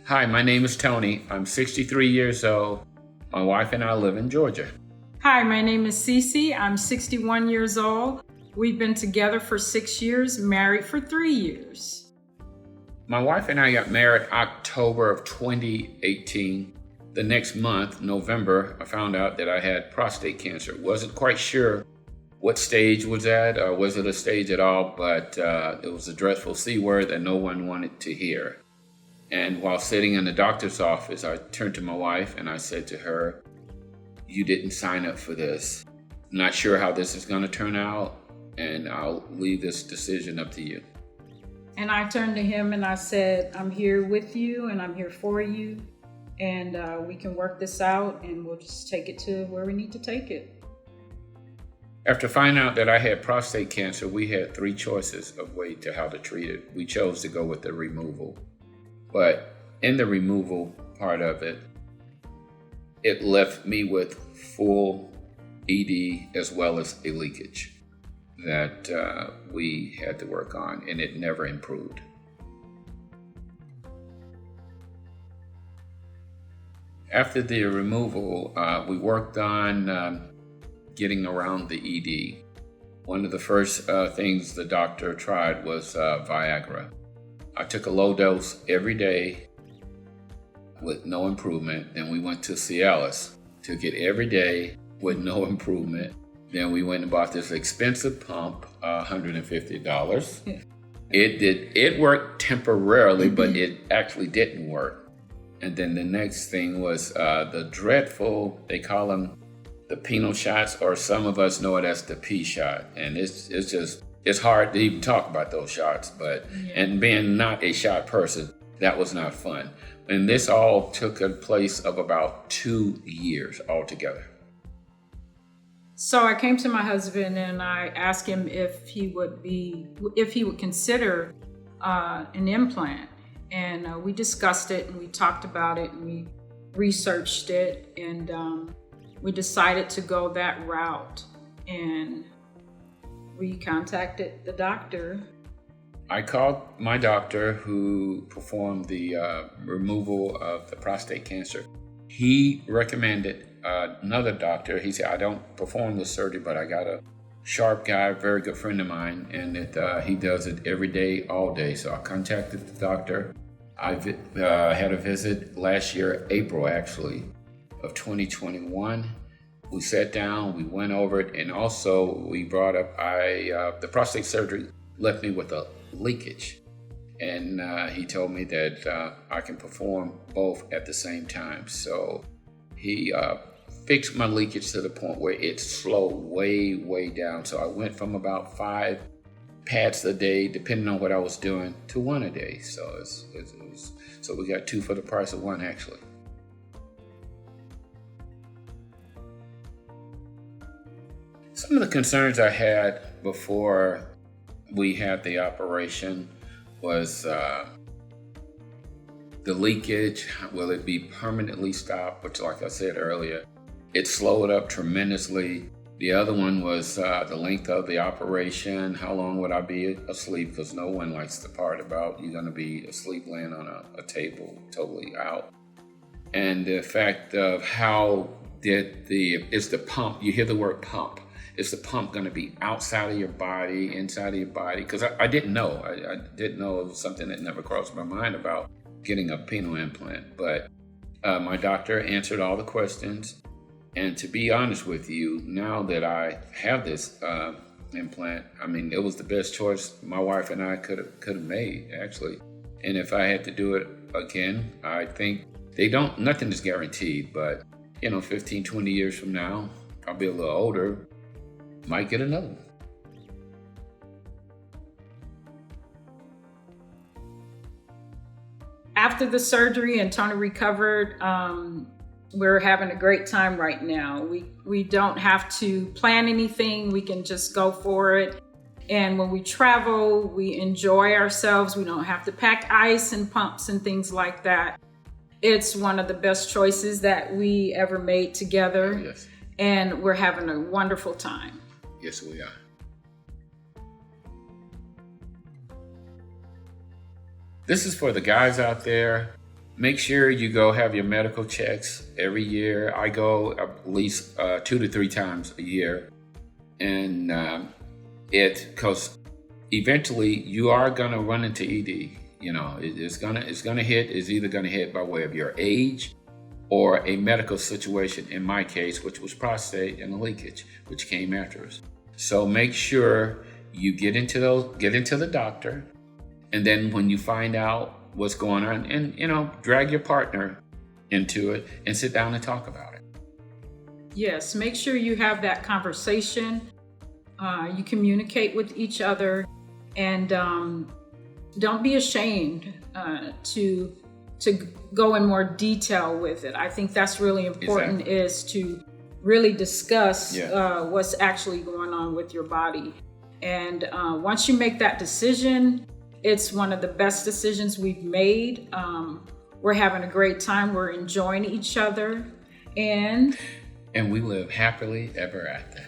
Hi, my name is Tony. I'm 63 years old. My wife and I live in Georgia. Hi, my name is Cece. I'm 61 years old. We've been together for 6 years, married for 3 years. My wife and I got married October of 2018. The next month, November, I found out that I had prostate cancer. Wasn't quite sure what stage was at, or was it a stage at all, but it was a dreadful C word that no one wanted to hear. And while sitting in the doctor's office, I turned to my wife and I said to her, "You didn't sign up for this. I'm not sure how this is going to turn out, and I'll leave this decision up to you." And I turned to him and I said, "I'm here with you and I'm here for you. And we can work this out and we'll just take it to where we need to take it." After finding out that I had prostate cancer, we had 3 choices of way to how to treat it. We chose to go with the removal. But in the removal part of it, it left me with full ED as well as a leakage that we had to work on, and it never improved. After the removal, we worked on getting around the ED. One of the first things the doctor tried was Viagra. I took a low dose every day with no improvement. Then we went to Cialis, took it every day with no improvement. Then we went and bought this expensive pump, $150. Yeah. It worked temporarily, but it actually didn't work. And then the next thing was the dreadful, they call them the penile shots, or some of us know it as the P shot. And it's hard to even talk about those shots, but and being not a shot person, that was not fun. And this all took a place of about 2 years altogether. So I came to my husband and I asked him if he would consider an implant. And we discussed it and we talked about it and we researched it, and we decided to go that route. And we contacted the doctor. I called my doctor who performed the removal of the prostate cancer. He recommended another doctor. He said, "I don't perform the surgery, but I got a sharp guy, a very good friend of mine, and he does it every day, all day." So I contacted the doctor. I had a visit last year, April actually, of 2021. We sat down, we went over it, and also we brought up the prostate surgery left me with a leakage. And he told me that I can perform both at the same time. So he fixed my leakage to the point where it slowed way, way down. So I went from about 5 pads a day, depending on what I was doing, to 1 a day. So so we got 2 for the price of 1, actually. Some of the concerns I had before we had the operation was the leakage. Will it be permanently stopped? Which, like I said earlier, it slowed up tremendously. The other one was the length of the operation. How long would I be asleep? Because no one likes the part about you're going to be asleep laying on a table, totally out. And the fact of how is the pump, you hear the word pump. Is the pump going to be outside of your body, inside of your body? Because I didn't know. I didn't know. It was something that never crossed my mind about getting a penile implant. But my doctor answered all the questions. And to be honest with you, now that I have this implant, I mean, it was the best choice my wife and I could have made, actually. And if I had to do it again, I think nothing is guaranteed, but 15, 20 years from now, I'll be a little older, might get another one. After the surgery and Tony recovered, we're having a great time right now. We don't have to plan anything. We can just go for it. And when we travel, we enjoy ourselves. We don't have to pack ice and pumps and things like that. It's one of the best choices that we ever made together. Yes. And we're having a wonderful time. Yes, we are. This is for the guys out there make sure you go have your medical checks every year. I go at least 2 to 3 times a year. And because eventually you are going to run into ED. You know, it's gonna hit. It's either going to hit by way of your age or a medical situation, in my case, which was prostate and the leakage, which came after us. So make sure you get into the doctor, and then when you find out what's going on, and drag your partner into it and sit down and talk about it. Yes, make sure you have that conversation. You communicate with each other, and don't be ashamed to go in more detail with it. I think that's really important. Exactly. Is to really discuss what's actually going on with your body. And once you make that decision, it's one of the best decisions we've made. We're having a great time. We're enjoying each other. And we live happily ever after.